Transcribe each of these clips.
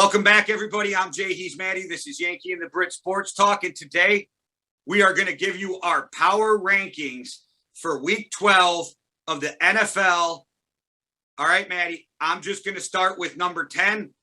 Welcome back, everybody. I'm Jay. He's Maddie. This is Yankee and the Brit Sports Talk. And today we are going to give you our power rankings for week 12 of the NFL. All right, Maddie, I'm just going to start with number 10.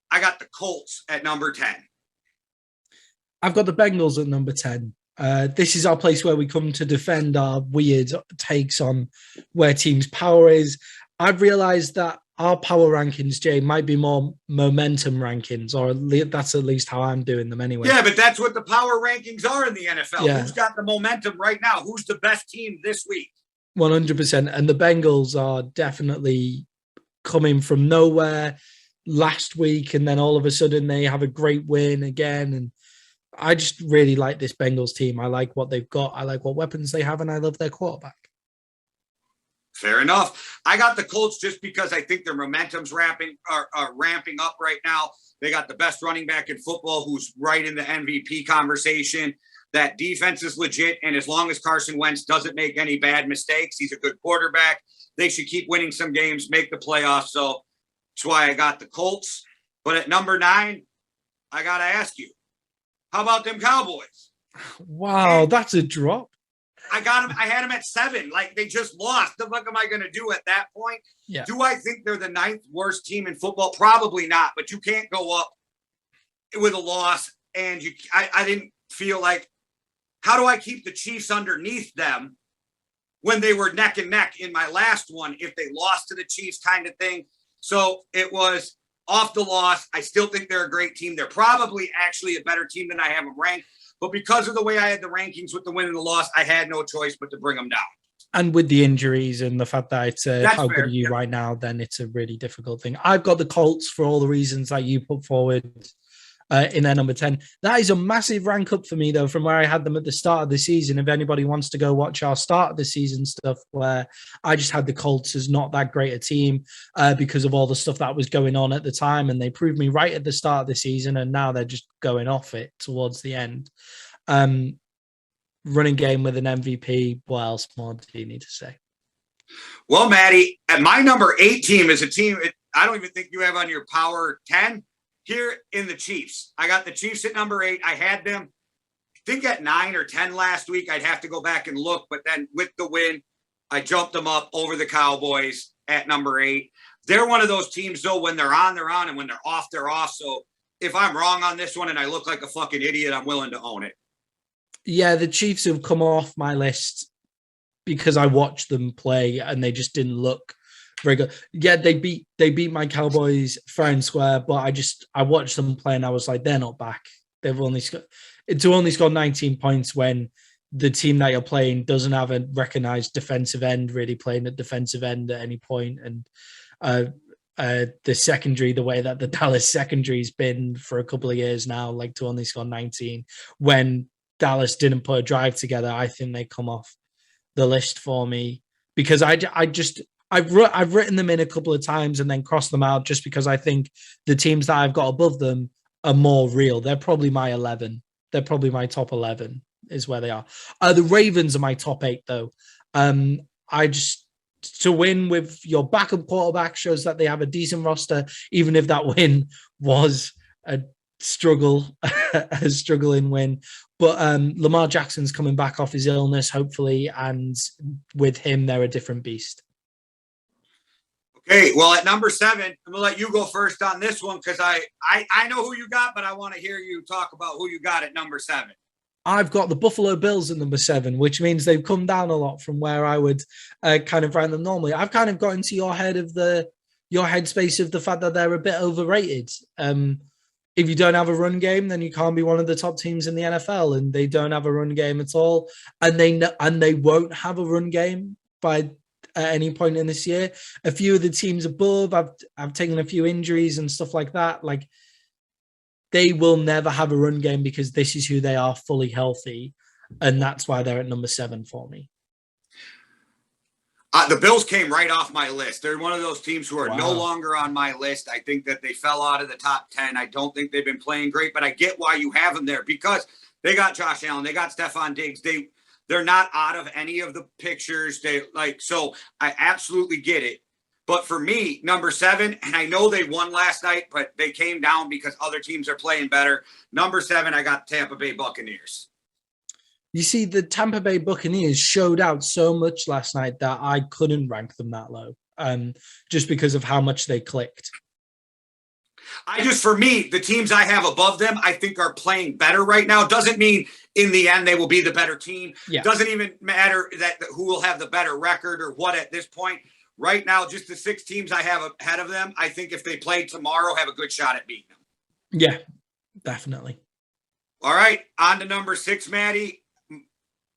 I got the Colts at number 10. I've got the Bengals at number 10. This is our place where we come to defend our weird takes on where teams' power is. I've realized that our power rankings, Jay, might be more momentum rankings, or that's at least how I'm doing them anyway. Yeah, but that's what the power rankings are in the NFL. Yeah. Who's got the momentum right now? Who's the best team this week? 100%. And the Bengals are definitely coming from nowhere last week, and then all of a sudden they have a great win again. And I just really like this Bengals team. I like what they've got. I like what weapons they have, and I love their quarterback. Fair enough. I got the Colts just because I think their momentum's ramping up right now. They got the best running back in football who's right in the MVP conversation. That defense is legit, and as long as Carson Wentz doesn't make any bad mistakes, he's a good quarterback. They should keep winning some games, make the playoffs. So that's why I got the Colts. But at number 9, I got to ask you, how about them Cowboys? Wow, that's a drop. I got them. I had them at 7. Like, they just lost. The fuck am I going to do at that point? Yeah. Do I think they're the 9th worst team in football? Probably not. But you can't go up with a loss. And I didn't feel like, how do I keep the Chiefs underneath them when they were neck and neck in my last one if they lost to the Chiefs kind of thing? So it was off the loss. I still think they're a great team. They're probably actually a better team than I have them ranked. But because of the way I had the rankings with the win and the loss, I had no choice but to bring them down. And with the injuries and the fact that it's how fair. good are you right now, then it's a really difficult thing. I've got the Colts for all the reasons that you put forward in their number 10. That is a massive rank up for me, though, from where I had them at the start of the season. If anybody wants to go watch our start of the season stuff, where I just had the Colts as not that great a team because of all the stuff that was going on at the time. And they proved me right at the start of the season. And now they're just going off it towards the end. Running game with an MVP. What else more do you need to say? Well, Maddie, at my number 8 team is a team I don't even think you have on your power 10. Here in the Chiefs. I got the Chiefs at number 8. I had them, I think, at 9 or 10 last week. I'd have to go back and look. But then with the win, I jumped them up over the Cowboys at number 8. They're one of those teams, though, when they're on, they're on. And when they're off, they're off. So if I'm wrong on this one and I look like a fucking idiot, I'm willing to own it. Yeah, the Chiefs have come off my list because I watched them play and they just didn't look very good. Yeah, they beat my Cowboys fair and square, but I watched them play and I was like, they're not back. They've only scored 19 points when the team that you're playing doesn't have a recognized defensive end really playing at defensive end at any point. And the secondary, the way that the Dallas secondary's been for a couple of years now, like to only score 19 when Dallas didn't put a drive together, I think they come off the list for me because I've written them in a couple of times and then crossed them out just because I think the teams that I've got above them are more real. They're probably my 11. They're probably my top 11 is where they are. The Ravens are my top 8, though. To win with your backup quarterback shows that they have a decent roster, even if that win was a struggling win. But Lamar Jackson's coming back off his illness, hopefully, and with him, they're a different beast. Okay, well, at number 7, I'm going to let you go first on this one because I know who you got, but I want to hear you talk about who you got at number 7. I've got the Buffalo Bills at number 7, which means they've come down a lot from where I would kind of rank them normally. I've kind of got into your headspace of the fact that they're a bit overrated. If you don't have a run game, then you can't be one of the top teams in the NFL, and they don't have a run game at all, and they won't have a run game at any point in this year. A few of the teams above, I've taken a few injuries and stuff like that. Like, they will never have a run game because this is who they are, fully healthy, and that's why they're at number 7 for me. The Bills came right off my list. They're one of those teams who are no longer on my list. I think that they fell out of the top 10. I don't think they've been playing great, but I get why you have them there because they got Josh Allen, they got Stephon Diggs. They're not out of any of the pictures. So I absolutely get it. But for me, number 7, and I know they won last night, but they came down because other teams are playing better. Number 7, I got Tampa Bay Buccaneers. You see, the Tampa Bay Buccaneers showed out so much last night that I couldn't rank them that low, just because of how much they clicked. For me, the teams I have above them, I think are playing better right now. Doesn't mean in the end they will be the better team. Yeah. Doesn't even matter that who will have the better record or what at this point. Right now, just the 6 teams I have ahead of them, I think if they play tomorrow, have a good shot at beating them. Yeah, definitely. All right, on to number 6, Maddie.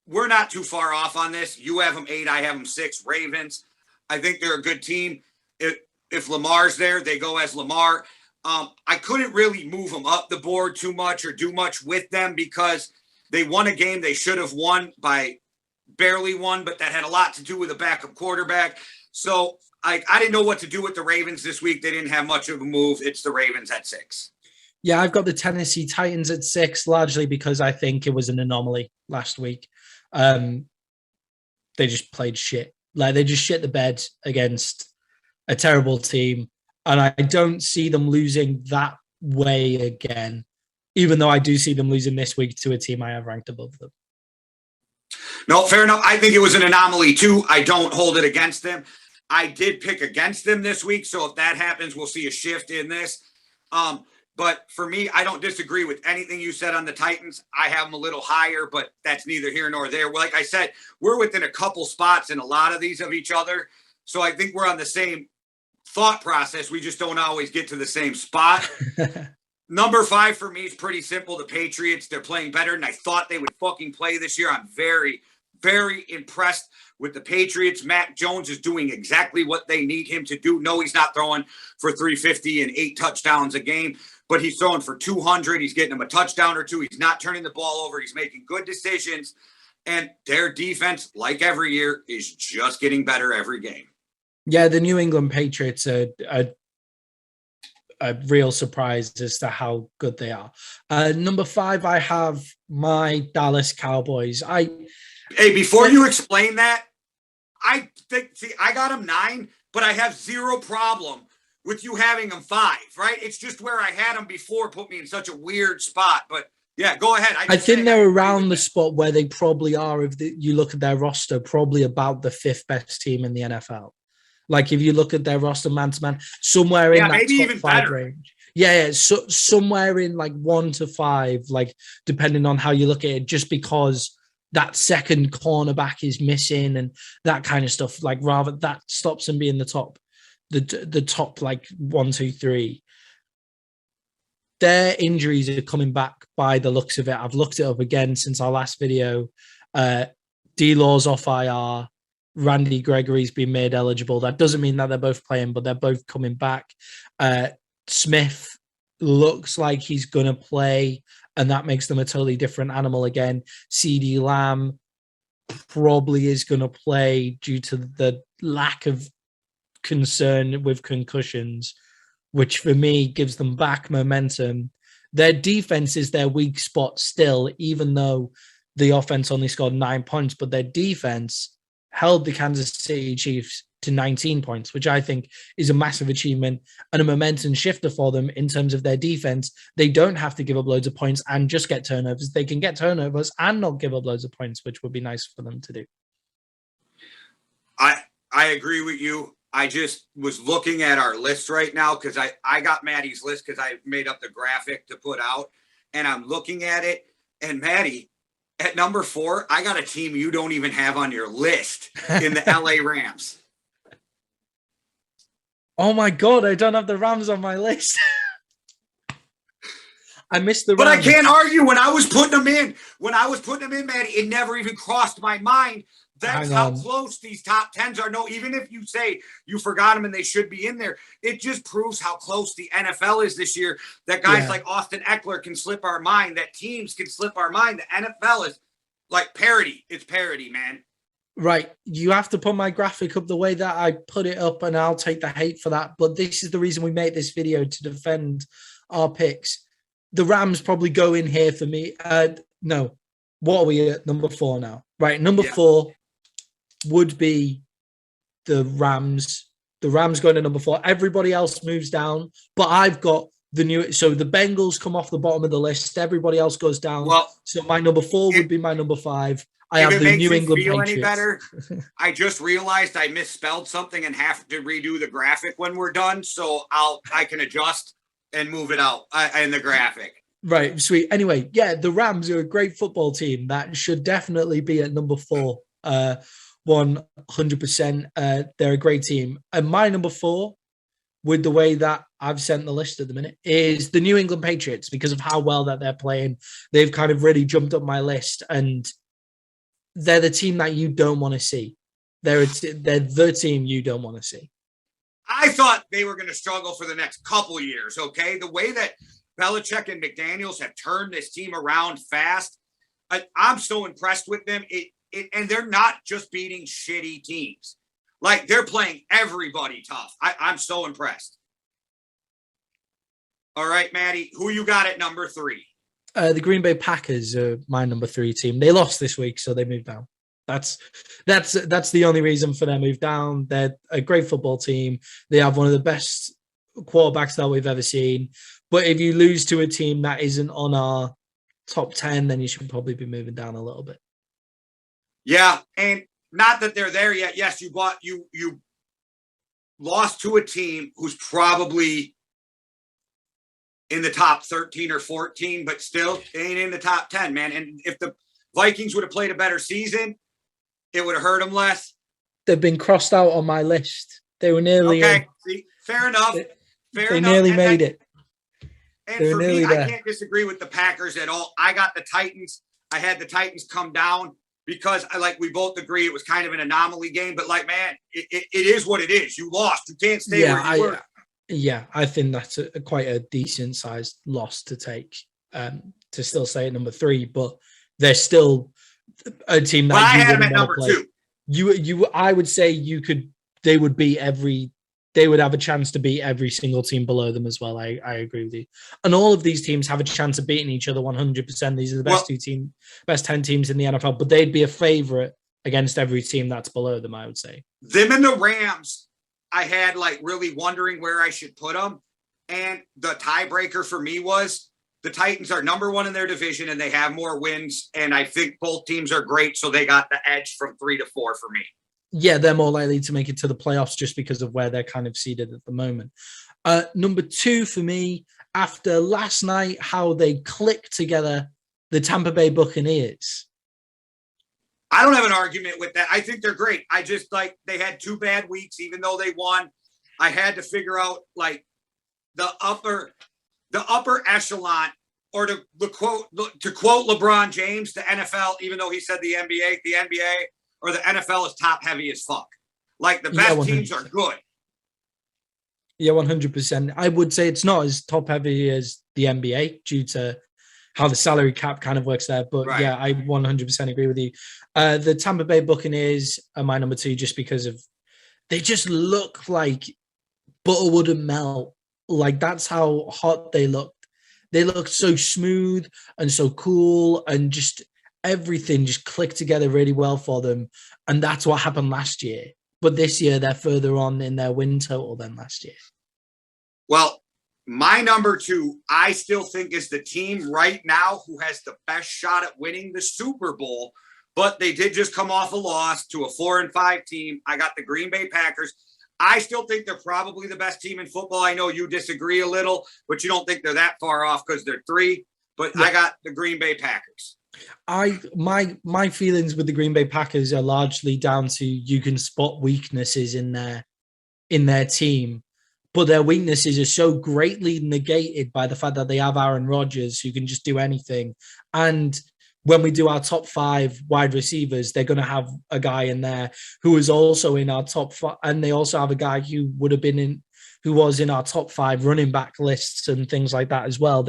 We're not too far off on this. You have them 8, I have them 6. Ravens. I think they're a good team. If Lamar's there, they go as Lamar. I couldn't really move them up the board too much or do much with them because they won a game they should have won by barely won, but that had a lot to do with a backup quarterback. So I didn't know what to do with the Ravens this week. They didn't have much of a move. It's the Ravens at 6. Yeah, I've got the Tennessee Titans at 6, largely because I think it was an anomaly last week. They just played shit. Like, they just shit the bed against a terrible team. And I don't see them losing that way again, even though I do see them losing this week to a team I have ranked above them. No, fair enough. I think it was an anomaly too. I don't hold it against them. I did pick against them this week. So if that happens, we'll see a shift in this. But for me, I don't disagree with anything you said on the Titans. I have them a little higher, but that's neither here nor there. Like I said, we're within a couple spots in a lot of these of each other. So I think we're on the same thought process. We just don't always get to the same spot. Number 5 for me is pretty simple. The Patriots, they're playing better than I thought they would fucking play this year. I'm very, very impressed with the Patriots. Mac Jones is doing exactly what they need him to do. No, he's not throwing for 350 and 8 touchdowns a game, but he's throwing for 200. He's getting them a touchdown or 2. He's not turning the ball over. He's making good decisions. And their defense, like every year, is just getting better every game. Yeah, the New England Patriots are a real surprise as to how good they are. Number 5, I have my Dallas Cowboys. Hey, before you explain that, I got them 9, but I have zero problem with you having them 5, right? It's just where I had them before put me in such a weird spot. But yeah, go ahead. I think they're around the spot where they probably are. If you look at their roster, probably about the 5th best team in the NFL. Like, if you look at their roster man to man, somewhere in that maybe top even 5 better range. Yeah, so somewhere in like 1 to 5, like depending on how you look at it, just because that second cornerback is missing and that kind of stuff. Like, rather that stops them being the top like 1, 2, 3. Their injuries are coming back by the looks of it. I've looked it up again since our last video. D-Law's off IR. Randy Gregory's been made eligible. That doesn't mean that they're both playing, but they're both coming back. Smith looks like he's going to play, and that makes them a totally different animal again. CeeDee Lamb probably is going to play due to the lack of concern with concussions, which for me gives them back momentum. Their defense is their weak spot still, even though the offense only scored 9 points, but their defense held the Kansas City Chiefs to 19 points, which I think is a massive achievement and a momentum shifter for them in terms of their defense. They don't have to give up loads of points and just get turnovers. They can get turnovers and not give up loads of points, which would be nice for them to do. I agree with you. I just was looking at our list right now because I got Maddie's list because I made up the graphic to put out, and I'm looking at it. And Maddie, at number 4, I got a team you don't even have on your list in the LA Rams. Oh my God, I don't have the Rams on my list. I missed the Rams. But I can't argue when I was putting them in, Maddie, it never even crossed my mind. That's how close these top 10s are. No, even if you say you forgot them and they should be in there, it just proves how close the NFL is this year. That guys like Austin Eckler can slip our mind, that teams can slip our mind. The NFL is like parody. It's parody, man. Right. You have to put my graphic up the way that I put it up, and I'll take the hate for that. But this is the reason we made this video, to defend our picks. The Rams probably go in here for me. No. What are we at? Number 4 now. Right. Number 4 would be the Rams. The Rams going to number 4. Everybody else moves down, but I've got the new. So the Bengals come off the bottom of the list. Everybody else goes down. Well, so my number 4 would be my number 5. I if have it the makes New you England feel Patriots. any better, I just realized I misspelled something and have to redo the graphic when we're done. So I can adjust and move it out in the graphic. Right, sweet. Anyway, yeah, the Rams are a great football team that should definitely be at number 4. 100%. They're a great team. And my number 4, with the way that I've sent the list at the minute, is the New England Patriots because of how well that they're playing. They've kind of really jumped up my list, and they're the team that you don't want to see. They're the team you don't want to see. I thought they were going to struggle for the next couple years, okay? The way that Belichick and McDaniels have turned this team around fast, I'm so impressed with them. And they're not just beating shitty teams. Like, they're playing everybody tough. I'm so impressed. All right, Maddie, who you got at number 3? The Green Bay Packers are my number 3 team. They lost this week, so they moved down. That's the only reason for their move down. They're a great football team. They have one of the best quarterbacks that we've ever seen. But if you lose to a team that isn't on our top 10, then you should probably be moving down a little bit. Yeah, and not that they're there yet. Yes, you lost to a team who's probably in the top 13 or 14, but still ain't in the top 10, man. And if the Vikings would have played a better season, it would have hurt them less. They've been crossed out on my list. They were nearly okay. See, fair enough. They nearly made it. And for me, I can't disagree with the Packers at all. I got the Titans. I had the Titans come down because we both agree it was kind of an anomaly game. But man, it is what it is. You lost. You can't stay where you were. Yeah, I think that's quite a decent sized loss to take. To still stay at number 3, but they're still a team that I had them at number 2. I would say they would beat they would have a chance to beat every single team below them as well. I agree with you. And all of these teams have a chance of beating each other 100%. These are the best 10 teams in the NFL, but they'd be a favorite against every team that's below them, I would say. Them and the Rams, I had really wondering where I should put them. And the tiebreaker for me was the Titans are number 1 in their division and they have more wins. And I think both teams are great. So they got the edge from 3 to 4 for me. Yeah, they're more likely to make it to the playoffs just because of where they're kind of seated at the moment. Number 2 for me, after last night, how they clicked together, the Tampa Bay Buccaneers. I don't have an argument with that. I think they're great. I just they had 2 bad weeks, even though they won. I had to figure out the upper echelon, or to quote LeBron James, the NFL, even though he said the NBA or the NFL is top heavy as fuck. The best teams are good. Yeah, 100%. I would say it's not as top heavy as the NBA due to how the salary cap kind of works there. But yeah, I 100% agree with you. The Tampa Bay Buccaneers are my number 2 just because of they just look like butter wouldn't melt. That's how hot they looked. They looked so smooth and so cool, and just everything just clicked together really well for them. And that's what happened last year. But this year, they're further on in their win total than last year. Well, my number 2, I still think is the team right now who has the best shot at winning the Super Bowl. But they did just come off a loss to a 4-5 team. I got the Green Bay Packers. I still think they're probably the best team in football. I know you disagree a little, but you don't think they're that far off because they're 3. But yeah. I got the Green Bay Packers. My feelings with the Green Bay Packers are largely down to you can spot weaknesses in their team, but their weaknesses are so greatly negated by the fact that they have Aaron Rodgers who can just do anything. And when we do our top 5 wide receivers, they're going to have a guy in there who is also in our top 5, and they also have a guy who was in our top 5 running back lists and things like that as well.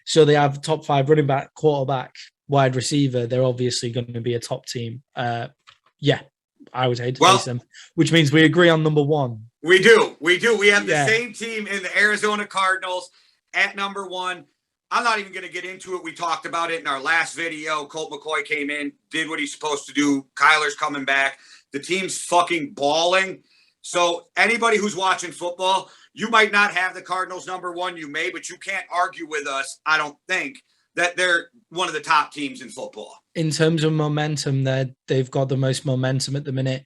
So they have top 5 running back, quarterback, wide receiver. They're obviously going to be a top team. Yeah, I would hate to face them, which means we agree on number 1. We do. We have the same team in the Arizona Cardinals at number 1. I'm not even going to get into it. We talked about it in our last video. Colt McCoy came in, did what he's supposed to do. Kyler's coming back. The team's fucking balling. So anybody who's watching football, you might not have the Cardinals number one, you may, but you can't argue with us, I don't think, that they're one of the top teams in football. In terms of momentum, they've got the most momentum at the minute.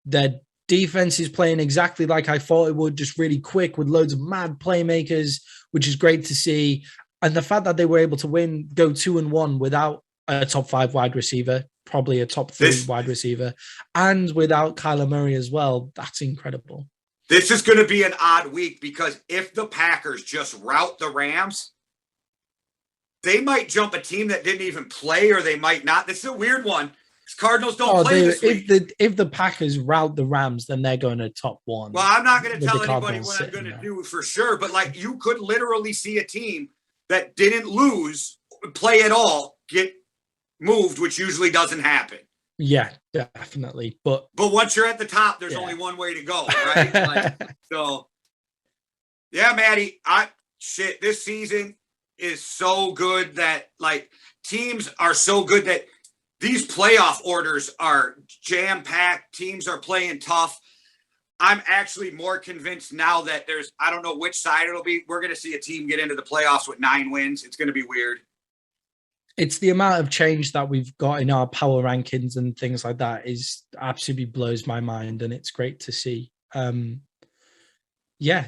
Their defense is playing exactly like I thought it would, just really quick with loads of mad playmakers, which is great to see. And the fact that they were able to go 2-1 without a top 5 wide receiver, probably a top 3 wide receiver, and without Kyler Murray as well, that's incredible. This is going to be an odd week because if the Packers just rout the Rams, they might jump a team that didn't even play, or they might not. This is a weird one. Cardinals don't play this week. If the Packers rout the Rams, then they're going to top 1. Well, I'm not going to tell anybody what I'm going to do for sure, but like you could literally see a team that didn't lose, play at all, get moved, which usually doesn't happen. Yeah, definitely. But once you're at the top, there's only one way to go, right? So, yeah, Maddie, this season is so good that like teams are so good that these playoff orders are jam-packed. Teams are playing tough. I'm actually more convinced now that I don't know which side it'll be. We're going to see a team get into the playoffs with 9 wins. It's going to be weird. It's the amount of change that we've got in our power rankings and things like that is absolutely blows my mind. And it's great to see. Yeah,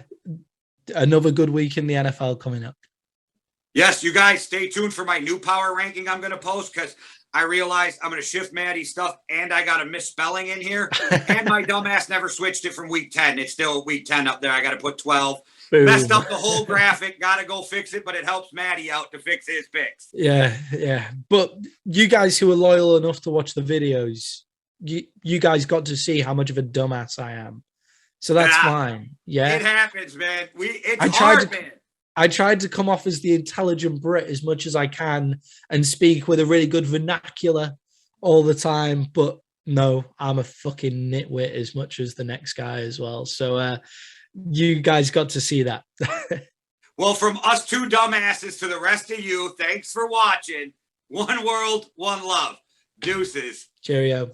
another good week in the NFL coming up. Yes, you guys stay tuned for my new power ranking I'm going to post because I realized I'm going to shift Maddie's stuff and I got a misspelling in here. And my dumbass never switched it from week 10. It's still week 10 up there. I got to put 12. Boom. Messed up the whole graphic. Got to go fix it, but it helps Maddie out to fix his picks. Yeah. But you guys who are loyal enough to watch the videos, you guys got to see how much of a dumbass I am. So that's fine. Yeah. It happens, man. It's hard, man. I tried to come off as the intelligent Brit as much as I can and speak with a really good vernacular all the time. But no, I'm a fucking nitwit as much as the next guy as well. So you guys got to see that. Well, from us 2 dumbasses to the rest of you, thanks for watching. One world, one love. Deuces. Cheerio.